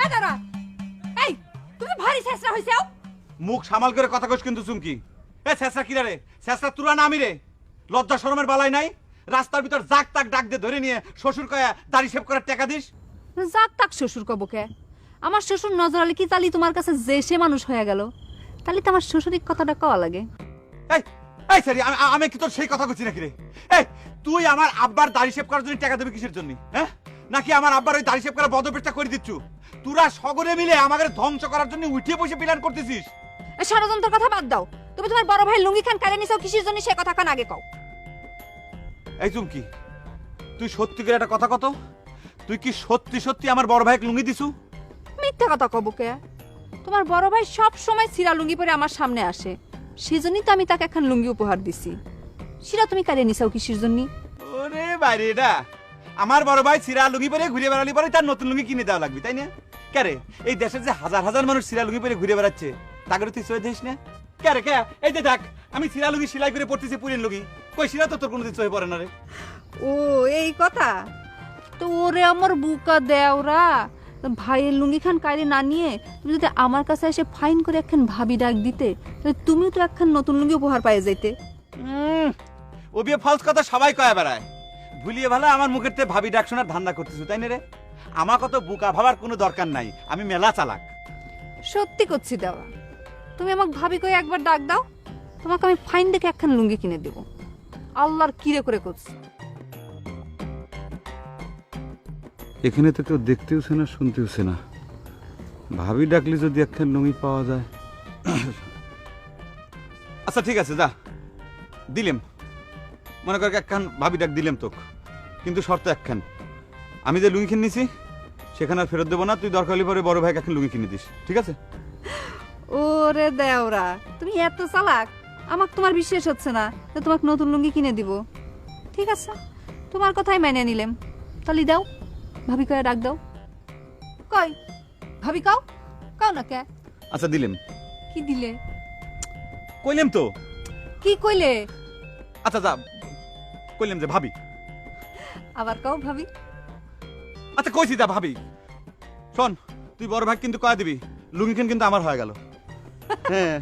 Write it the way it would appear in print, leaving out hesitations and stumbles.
এ দাঁড়া, এই তুমি ভারী ছেঁচড়া হইছাও। মুখ সামাল করে কথা কইস কিন্তু চুমকি। এ ছেঁচড়া কিরা রে? ছেঁচড়া তুরা না আমি রে? লজ্জা শরমের বালাই নাই? রাস্তার ভিতর জাক তাক ডাক দিয়ে ধরে নিয়ে শ্বশুর কয়া দাড়ি শেভ করার টাকা দিস? যাক তাক শ্বশুর কব কে? আমার শ্বশুর নজর আলী কি তালি তোমার কাছে যে সে মানুষ হয়ে গেল, তালি তো আমার শ্বশুরিক কথাটা কওয়া লাগে। এই এই সারি আমি কি তোর সেই কথা কইছি নাকি রে? এই তুই আমার আব্বার দাড়ি শেভ করার জন্য টাকা দেবে কিসের জন্য? হ্যাঁ, নাকি আমার আব্বার ওই দাড়ি শেভ করার বদবেশটা করে দিচ্ছু? তোরা সগরে মিলে আমাদের ধ্বংস করার জন্য উঠে বসে প্ল্যান করতেছিস? এই ষড়যন্ত্রের কথা বাদ দাও। তুমি তোমার বড় ভাই লুঙ্গি খান কারে নিছাও কিসের জন্য সে কথা কান আগে কও। এই চুমকি, তুই সত্যি করে একটা কথা কত, তুই কি সত্যি সত্যি আমার বড় ভাইকে লুঙ্গি দিছু? মিথ্যা কথা কব কে? তোমার বড় ভাই সব সময় সিরা লুঙ্গি পরে আমার সামনে আসে, সেজন্যই তো আমি তাকে এখন লুঙ্গি উপহার দিছি। সিরা তুমি কারে নিছাও কিসের জন্য? ওরে বাইরে, এটা আমার বড় ভাই সিরা লুঙ্গি পরে ঘুরে বেড়ালি পরে তার নতুন লুঙ্গি কিনে দেওয়া লাগবে, তাই না? ক্যারে এই দেশের যে হাজার হাজার মানুষ সিরা লুঙ্গি পরে ঘুরে বেড়াচ্ছে, তাকে তুই চয়ে দিস না? ক্যারে কে এই যে দেখ, আমি সিরা লুঙ্গি সেলাই করে পড়তেছি পুরেন লুঙ্গি, কই সিরা তো তোর কোনোদিন চয়ে পড়ে না রে। ও এই কথা। তো ওরে আমার বুকা দেওরা, ভাইয়ের লুঙ্গি খান কায়রে না নিয়ে তুমি যদি আমার কাছে এসে ফাইন করে একখান ভাবি ডাক দিতে, তাহলে তুমিও তো একখান নতুন লুঙ্গি উপহার পাইয়ে যাইতে। ও বিয়ে ফলস কথা সবাই কয়া বেড়ায়, ভুলিয়ে ভালো আমার মুখের তে ভাবি ডাক শোনার ধান্দা করতেছো, তাই না রে? আমার কত বুকা ভাবার কোনো দরকার নাই, আমি মেলা চালাক। সত্যি করছি দেওয়া, তুমি আমাকে ভাবি কয়ে একবার ডাক দাও, তোমাকে আমি ফাইন দেখে একখান লুঙ্গি কিনে দেবো। আল্লাহর কিরে করে করছি। এখানে তো কেউ দেখতেওছে না শুনতেওছে না, ভাবি ডাকলে যদি একখান লুঙ্গি পাওয়া যায়। আচ্ছা ঠিক আছে, যা দিলেম, মনে কর একখান ভাবি ডাক দিলেম তোক, কিন্তু শর্ত একখান, আমি যে লুঙ্গি কিনে নিছি সেখানে আর ফেরত দেবো না, তুই দরকার হলে পরে বড় ভাইকে একখান লুঙ্গি কিনে দিস, ঠিক আছে? ওরে দেওরা, তুমি এত চালাক, আমাকে তোমার বিশ্বাস হচ্ছে না যে তোমাকে নতুন লুঙ্গি কিনে দিব। ঠিক আছে, তোমার কথাই মেনে নিলাম, তাহলে দাও, ভাবি কয়ে ডাক দাও। কই ভাবি কাও কাও না কে? আচ্ছা দিলেম। কি দিলে? কইলেম তো। কি কইলে? আচ্ছা যা কইলেম যে ভাবি। আবার কাও ভাবি। আচ্ছা কইছি যা ভাবি। শোন, তুই বড় ভাই কিন্তু কয়া দিবি লুঙ্গি কিন্তু আমার হয়ে গেল। হ্যাঁ